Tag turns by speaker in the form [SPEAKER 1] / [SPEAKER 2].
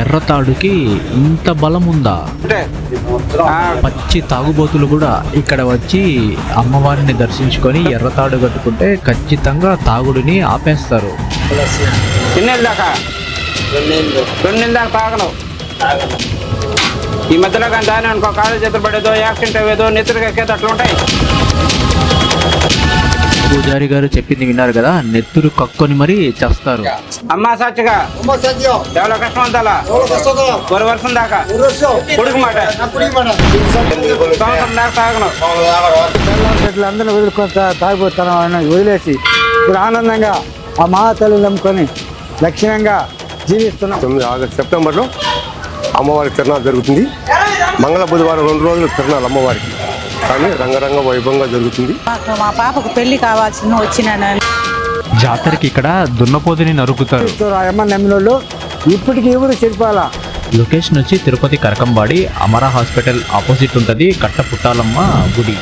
[SPEAKER 1] ఎర్రతాడుకి ఇంత బలం ఉందా? పచ్చి తాగుబోతులు కూడా ఇక్కడ వచ్చి అమ్మవారిని దర్శించుకొని ఎర్రతాడు కట్టుకుంటే ఖచ్చితంగా తాగుడిని ఆపేస్తారు.
[SPEAKER 2] ఈ మధ్యలో కానీ దాని అనుకో కాలేజ్ చేతులు పడేదో యాక్సిడెంట్ అయ్యేదో నెత్తురుకెక్కేదో అట్లా ఉంటాయి.
[SPEAKER 1] పూజారి గారు చెప్పింది విన్నారు కదా, నెత్తురు కక్కుని మరీ చేస్తారు.
[SPEAKER 2] అమ్మా సాక్షిగా ఎవరో కష్టం అంతాలా ఒక వర్షం దాకా కొడుకు మాట సంవత్సరం దాకా తాగను.
[SPEAKER 3] అందరినీ వదులుకొని తాగిపోతాను వదిలేసి ఇప్పుడు ఆనందంగా ఆ మహాతల్లి నమ్ముకొని లక్షణంగా జీవిస్తున్నాం.
[SPEAKER 4] 9 ఆగస్టు సెప్టెంబర్లో అమ్మవారి తిరణాలు జరుగుతుంది. మంగళ బుధవారం 2 రోజులు తిరణాలు అమ్మవారికి, కానీ రంగరంగ వైభవంగా జరుగుతుంది.
[SPEAKER 5] మా పాపకు పెళ్లి కావాల్సిన వచ్చినాను.
[SPEAKER 1] జాతరకి ఇక్కడ దున్నపోతుని నరుకుతారు.
[SPEAKER 3] ఆ అమ్మ నమ్మినోళ్ళు ఇప్పటికి ఎవరు చెడిపోవాలా.
[SPEAKER 1] లొకేషన్ వచ్చి తిరుపతి కరకంబాడి అమరా హాస్పిటల్ ఆపోజిట్ ఉంటుంది కట్ట పుట్టాలమ్మ గుడి.